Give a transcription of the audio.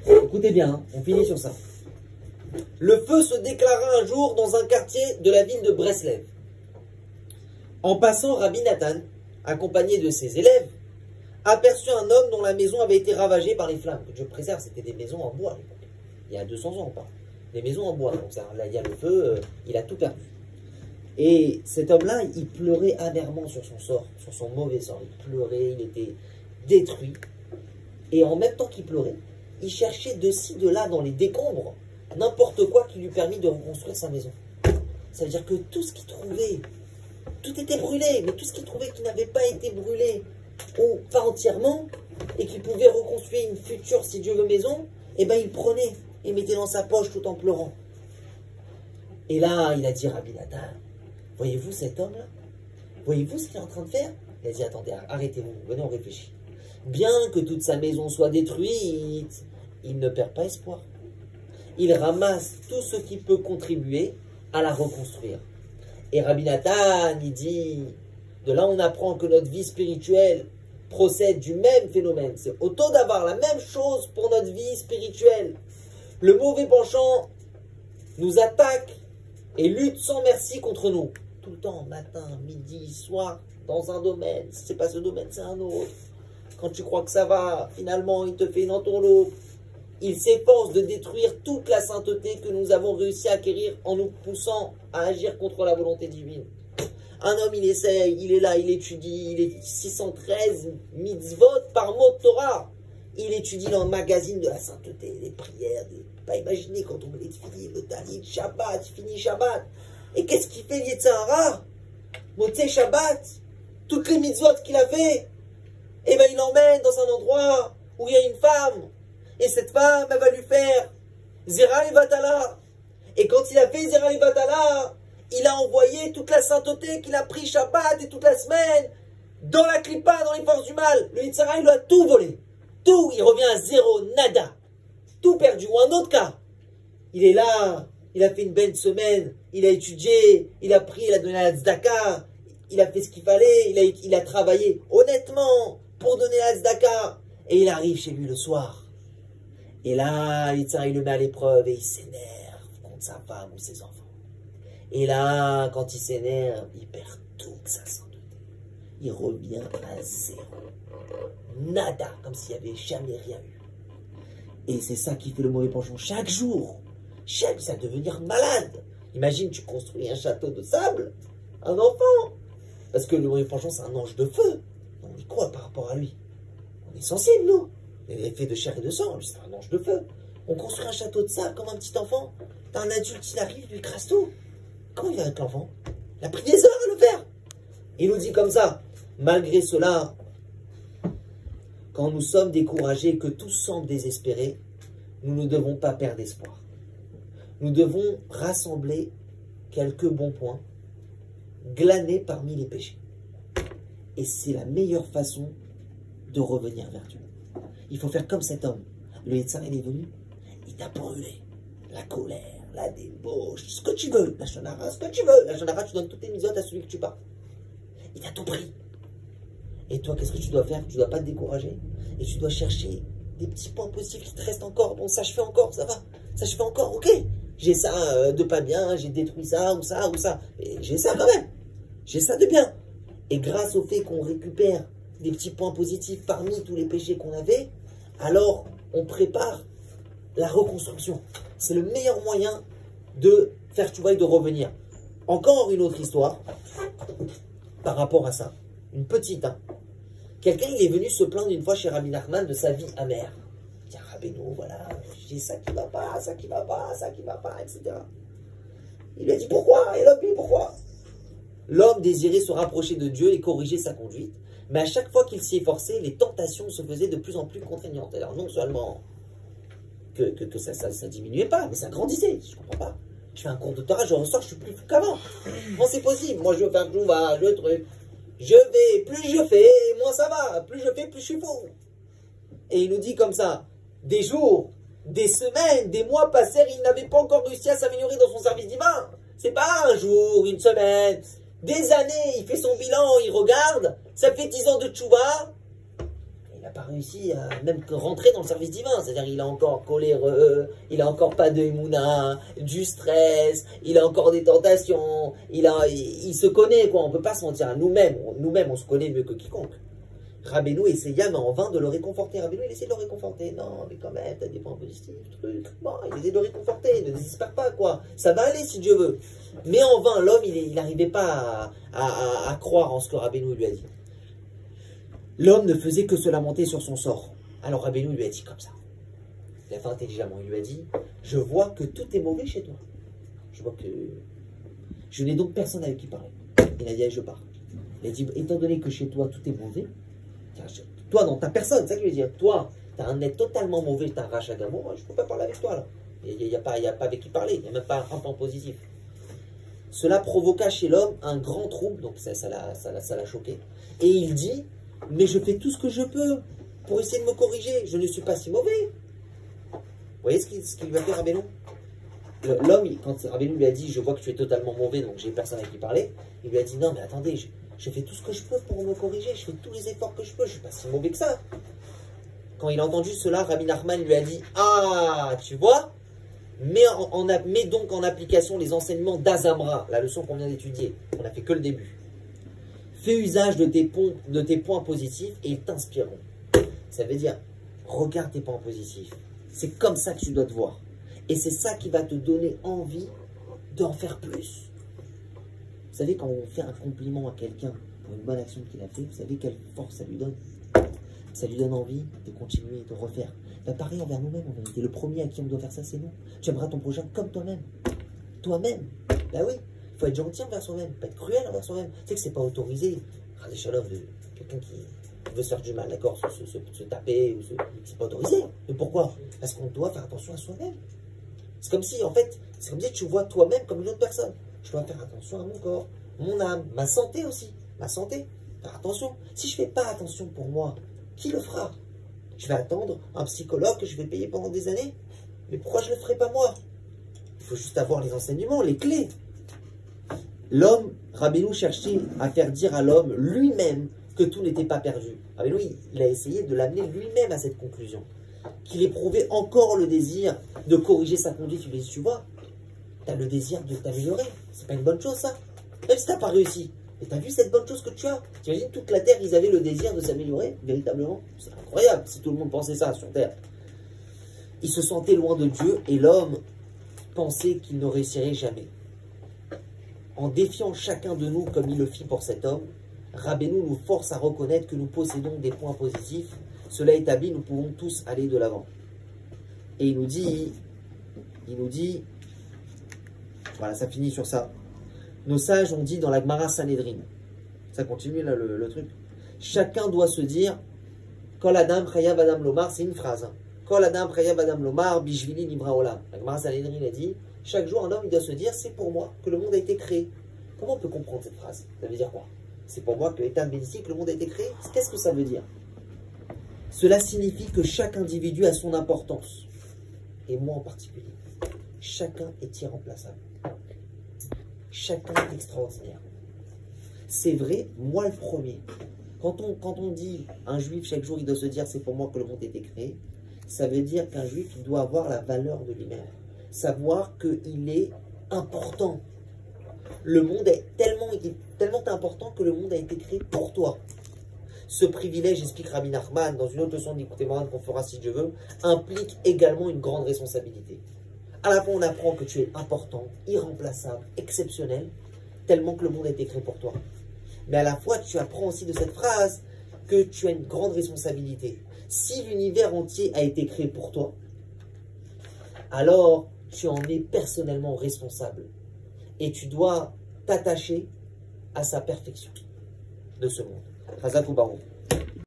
Écoutez bien, hein, on finit sur ça. Le feu se déclara un jour dans un quartier de la ville de Breslev. En passant, Rabbi Nathan, accompagné de ses élèves, aperçut un homme dont la maison avait été ravagée par les flammes. Que Dieu préserve, c'était des maisons en bois à l'époque. Il y a 200 ans, on parle. Des maisons en bois. Donc ça, là, il y a le feu, il a tout perdu. Et cet homme-là, il pleurait amèrement sur son sort, sur son mauvais sort. Il pleurait, il était détruit. Et en même temps qu'il pleurait, il cherchait de ci, de là, dans les décombres, n'importe quoi qui lui permit de reconstruire sa maison. Ça veut dire que tout ce qu'il trouvait, tout était brûlé, mais tout ce qu'il trouvait qui n'avait pas été brûlé, ou pas entièrement, et qu'il pouvait reconstruire une future, si Dieu veut, maison, eh bien il prenait et mettait dans sa poche tout en pleurant. Et là, il a dit, Rabbi Nathan, voyez-vous cet homme-là? Voyez-vous ce qu'il est en train de faire? Il a dit, attendez, arrêtez-vous, venez, on réfléchit. Bien que toute sa maison soit détruite, il ne perd pas espoir. Il ramasse tout ce qui peut contribuer à la reconstruire. Et Rabbi Nathan, il dit, de là on apprend que notre vie spirituelle procède du même phénomène. C'est autant d'avoir la même chose pour notre vie spirituelle. Le mauvais penchant nous attaque et lutte sans merci contre nous. Tout le temps, matin, midi, soir, dans un domaine. Si ce n'est pas ce domaine, c'est un autre. Quand tu crois que ça va, finalement, il te fait une entourloupe. Il s'efforce de détruire toute la sainteté que nous avons réussi à acquérir en nous poussant à agir contre la volonté divine. Un homme, il essaye, il est là, il étudie, il est 613 mitzvot par mot de Torah. Il étudie dans le magazine de la sainteté, les prières, pas imaginer quand on met les tefilines, le talit, Shabbat, fini Shabbat. Et qu'est-ce qu'il fait, Yetzirah? Motzei Shabbat, toutes les mitzvot qu'il a fait, et ben il l'emmène dans un endroit où il y a une femme. Et cette femme, elle va lui faire Zera Levatala. Et quand il a fait Zera Levatala, il a envoyé toute la sainteté qu'il a pris Shabbat et toute la semaine dans la clipa, dans les forces du mal. Le Yitzhara, il lui a tout volé. Tout, il revient à zéro, nada. Tout perdu. Ou un autre cas. Il est là, il a fait une belle semaine, il a étudié, il a pris, il a donné la tzedaka, il a fait ce qu'il fallait, il a travaillé honnêtement pour donner la tzedaka. Et il arrive chez lui le soir. Et là, il le met à l'épreuve et il s'énerve contre sa femme ou ses enfants. Et là, quand il s'énerve, il perd toute sa sainteté. Il revient à zéro. Nada, comme s'il n'y avait jamais rien eu. Et c'est ça qui fait le mauvais penchant chaque jour. Ça va devenir malade. Imagine, tu construis un château de sable, un enfant. Parce que le mauvais penchant, c'est un ange de feu. On est quoi par rapport à lui? On est sensible, nous. Il est fait de chair et de sang, c'est un ange de feu. On construit un château de sable comme un petit enfant. T'as un adulte, il arrive, il lui crasse tout. Comment il va avec l'enfant? Il a pris des heures à le faire. Il nous dit comme ça, malgré cela, quand nous sommes découragés, que tout semble désespéré, nous ne devons pas perdre espoir. Nous devons rassembler quelques bons points, glanés parmi les péchés. Et c'est la meilleure façon de revenir vers Dieu. Il faut faire comme cet homme. Le Yitzhara, il est venu, il t'a brûlé. La colère, la débauche, ce que tu veux. La shonara, ce que tu veux. La shonara, tu donnes toutes tes mitzvot à celui que tu bats. Il t'a tout pris. Et toi, qu'est-ce que tu dois faire? Tu ne dois pas te décourager. Et tu dois chercher des petits points positifs qui te restent encore. Bon, ça je fais encore, ça va. Ça je fais encore, ok. J'ai ça de pas bien, j'ai détruit ça, ou ça, ou ça. Et j'ai ça quand même. J'ai ça de bien. Et grâce au fait qu'on récupère des petits points positifs parmi tous les péchés qu'on avait, alors on prépare la reconstruction. C'est le meilleur moyen de faire tchouva et de revenir. Encore une autre histoire par rapport à ça. Une petite, hein. Quelqu'un, il est venu se plaindre une fois chez Rabbi Nachman de sa vie amère. Il dit, Rabbeinu, voilà, j'ai ça qui va pas, ça qui va pas, ça qui va pas, etc. Il lui a dit, pourquoi? Et l'homme dit, pourquoi? L'homme désirait se rapprocher de Dieu et corriger sa conduite. Mais à chaque fois qu'il s'y efforçait, les tentations se faisaient de plus en plus contraignantes. Alors non seulement que ça diminuait pas, mais ça grandissait. Je comprends pas. Je fais un cours de Torah, je ressors, je suis plus fou qu'avant. Comment c'est possible? Moi, je veux faire tchouva, le truc. Je vais, plus je fais, moins ça va. Plus je fais, plus je suis fou. Et il nous dit comme ça, des jours, des semaines, des mois passèrent, il n'avait pas encore réussi à s'améliorer dans son service divin. C'est pas un jour, une semaine, des années, il fait son bilan, il regarde, ça fait 10 ans de tchouva. Il n'a pas réussi à même rentrer dans le service divin. C'est-à-dire il a encore coléreux, il a encore pas de émouna, du stress, il a encore des tentations, il se connaît, quoi. On peut pas se mentir. Nous-mêmes, on se connaît mieux que quiconque. Rabbeinu essaya, mais en vain, de le réconforter. Rabbeinu, il essaie de le réconforter. Non, mais quand même, t'as des points positifs, truc. Bon, il essaie de le réconforter. Ne désespère pas, quoi. Ça va aller si Dieu veut. Mais en vain, l'homme, il n'arrivait pas à croire en ce que Rabbeinu lui a dit. L'homme ne faisait que se lamenter sur son sort. Alors Rabbeinu lui a dit comme ça. Il a fait intelligemment. Il lui a dit, je vois que tout est mauvais chez toi. Je vois que je n'ai donc personne avec qui parler. Il a dit, allez, je pars. Il a dit, étant donné que chez toi tout est mauvais, toi non, t'as personne, c'est ça qu'il veut dire. Toi, t'as un être totalement mauvais, t'as un rachat d'amour, je ne peux pas parler avec toi là. Il n'y a pas avec qui parler, il n'y a même pas un point positif. Cela provoqua chez l'homme un grand trouble, donc ça l'a choqué. Et il dit, mais je fais tout ce que je peux pour essayer de me corriger, je ne suis pas si mauvais. Vous voyez ce qu'il lui a fait Rabbeinu? L'homme, quand Rabbeinu lui a dit, je vois que tu es totalement mauvais, donc j'ai personne avec qui parler, il lui a dit, non mais attendez, je fais tout ce que je peux pour me corriger, je fais tous les efforts que je peux, je ne suis pas si mauvais que ça. Quand il a entendu cela, Rabbi Nachman lui a dit, ah, tu vois, mets donc en application les enseignements d'Azamra, la leçon qu'on vient d'étudier, on n'a fait que le début. Fais usage de tes points positifs et ils t'inspireront. Ça veut dire, regarde tes points positifs. C'est comme ça que tu dois te voir. Et c'est ça qui va te donner envie d'en faire plus. Vous savez, quand on fait un compliment à quelqu'un pour une bonne action qu'il a fait, vous savez quelle force ça lui donne? Ça lui donne envie de continuer, de refaire. Bah, pareil envers nous-mêmes, en vérité. Le premier à qui on doit faire ça, c'est nous. Tu aimeras ton prochain comme toi-même. Toi-même. Bah oui, il faut être gentil envers soi-même, pas être cruel envers soi-même. Tu sais que c'est pas autorisé. Des chaleurs de quelqu'un qui veut se faire du mal, d'accord, se taper, c'est pas autorisé. Mais pourquoi? Parce qu'on doit faire attention à soi-même. C'est comme si, en fait, c'est comme si tu vois toi-même comme une autre personne. Je dois faire attention à mon corps, mon âme, ma santé aussi. Ma santé, faire attention. Si je ne fais pas attention pour moi, qui le fera? Je vais attendre un psychologue que je vais payer pendant des années? Mais pourquoi je ne le ferai pas moi? Il faut juste avoir les enseignements, les clés. L'homme, Rabbeinu cherchait à faire dire à l'homme lui-même que tout n'était pas perdu. Rabbeinu, il a essayé de l'amener lui-même à cette conclusion. Qu'il éprouvait encore le désir de corriger sa conduite. Il lui dit, tu vois, tu as le désir de t'améliorer. C'est pas une bonne chose, ça. Même si tu n'as pas réussi. Et tu as vu cette bonne chose que tu as? Tu imagines, toute la terre, ils avaient le désir de s'améliorer, véritablement. C'est incroyable si tout le monde pensait ça sur terre. Il se sentait loin de Dieu et l'homme pensait qu'il ne réussirait jamais. En défiant chacun de nous comme il le fit pour cet homme, Rabbeinu nous force à reconnaître que nous possédons des points positifs. Cela établi, nous pouvons tous aller de l'avant. Et il nous dit, voilà, ça finit sur ça. Nos sages ont dit dans la Gemara Sanhedrin, ça continue là le truc, chacun doit se dire, Kol Adam Chayav Adam Lomar, c'est une phrase, hein. Kol Adam Chayav Adam Lomar, Bishvili Nivra Olam. La Gemara Sanhedrin a dit, chaque jour un homme il doit se dire, c'est pour moi que le monde a été créé. Comment on peut comprendre cette phrase? Ça veut dire quoi? C'est pour moi que l'État bénéficie, que le monde a été créé? Qu'est-ce que ça veut dire? Cela signifie que chaque individu a son importance. Et moi en particulier. Chacun est irremplaçable. Chacun est extraordinaire. C'est vrai, moi le premier. Quand on dit un juif, chaque jour, il doit se dire c'est pour moi que le monde a été créé, ça veut dire qu'un juif, il doit avoir la valeur de lui-même. Savoir qu'il est important. Le monde est tellement important que le monde a été créé pour toi. Ce privilège, explique Rabbi Nachman dans une autre leçon d'écouter-moi qu'on fera si Dieu veut, implique également une grande responsabilité. À la fois, on apprend que tu es important, irremplaçable, exceptionnel, tellement que le monde a été créé pour toi. Mais à la fois, tu apprends aussi de cette phrase que tu as une grande responsabilité. Si l'univers entier a été créé pour toi, alors tu en es personnellement responsable. Et tu dois t'attacher à sa perfection de ce monde. Chazak ou Baruch.